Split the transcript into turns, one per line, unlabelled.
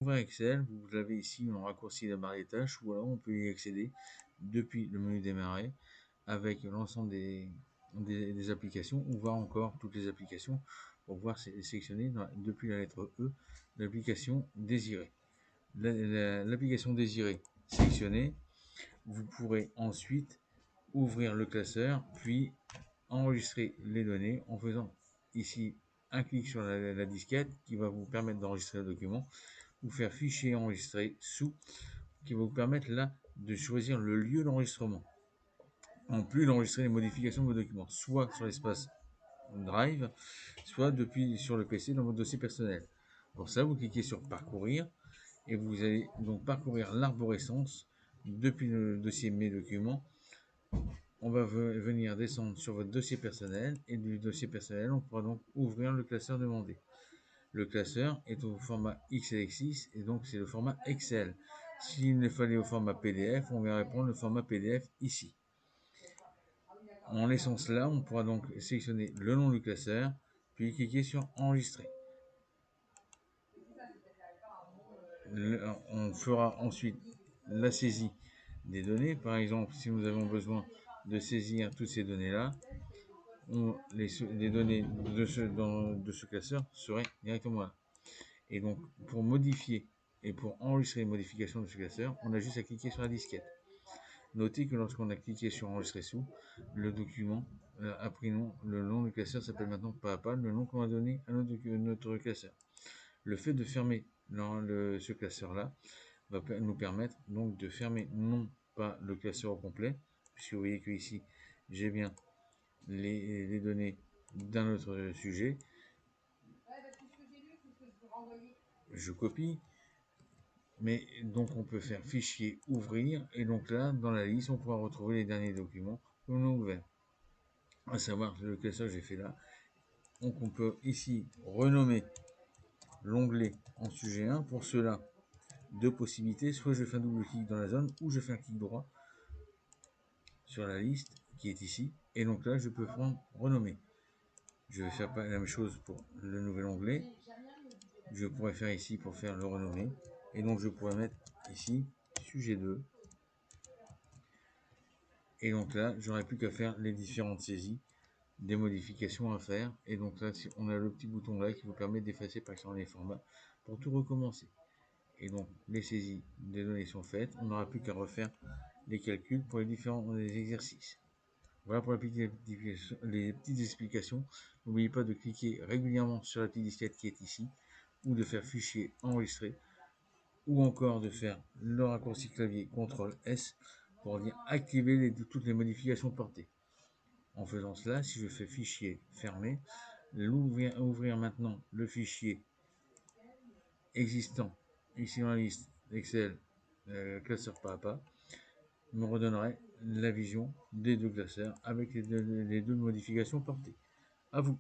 Ouvrir Excel, vous avez ici en raccourci la barre des tâches, ou alors on peut y accéder depuis le menu démarrer avec l'ensemble des applications, ou voir encore toutes les applications pour pouvoir sélectionner depuis la lettre E l'application désirée. L'application désirée sélectionnée, vous pourrez ensuite ouvrir le classeur, puis enregistrer les données en faisant ici un clic sur la disquette qui va vous permettre d'enregistrer le document, ou faire fichier enregistré sous qui va vous permettre là de choisir le lieu d'enregistrement, en plus d'enregistrer les modifications de vos documents, soit sur l'espace Drive, soit depuis sur le PC dans votre dossier personnel. Pour ça, vous cliquez sur Parcourir et vous allez donc parcourir l'arborescence depuis le dossier Mes documents. On va venir descendre sur votre dossier personnel et du dossier personnel, on pourra donc ouvrir le classeur demandé. Le classeur est au format XLX et donc c'est le format Excel. S'il ne fallait au format PDF, on verrait prendre le format PDF ici. En laissant cela, on pourra donc sélectionner le nom du classeur, puis cliquer sur Enregistrer. On fera ensuite la saisie des données. Par exemple, si nous avons besoin de saisir toutes ces données-là, les données de ce classeur seraient directement là. Et donc, pour modifier et pour enregistrer les modifications de ce classeur, on a juste à cliquer sur la disquette. Notez que lorsqu'on a cliqué sur Enregistrer sous, le document a pris nom, le nom du classeur s'appelle maintenant pas à pas le nom qu'on va donner à notre classeur. Le fait de fermer ce classeur-là va nous permettre donc de fermer non pas le classeur au complet, puisque vous voyez que ici j'ai bien les données d'un autre sujet. Je copie, mais donc on peut faire fichier ouvrir, et donc là dans la liste on pourra retrouver les derniers documents que l'on a ouverts, à savoir le classeur que j'ai fait là. Donc on peut ici renommer l'onglet en sujet 1. Pour cela, deux possibilités: soit je fais un double clic dans la zone, ou je fais un clic droit sur la liste qui est ici, et donc là je peux prendre renommer. Je vais faire la même chose pour le nouvel onglet. Je pourrais faire ici pour faire le renommer, et donc je pourrais mettre ici sujet 2, et donc là j'aurais plus qu'à faire les différentes saisies des modifications à faire, et donc là on a le petit bouton là qui vous permet d'effacer par exemple les formats pour tout recommencer. Et donc les saisies des données sont faites, on n'aura plus qu'à refaire les calculs pour les différents exercices. Voilà pour les petites explications. N'oubliez pas de cliquer régulièrement sur la petite disquette qui est ici, ou de faire fichier enregistré, ou encore de faire le raccourci clavier CTRL S pour dire activer toutes les modifications portées. En faisant cela, si je fais fichier fermé, ouvrir maintenant le fichier existant ici dans la liste Excel, classeur pas à pas, me redonnerait la vision des deux classeurs avec les deux modifications portées. À vous.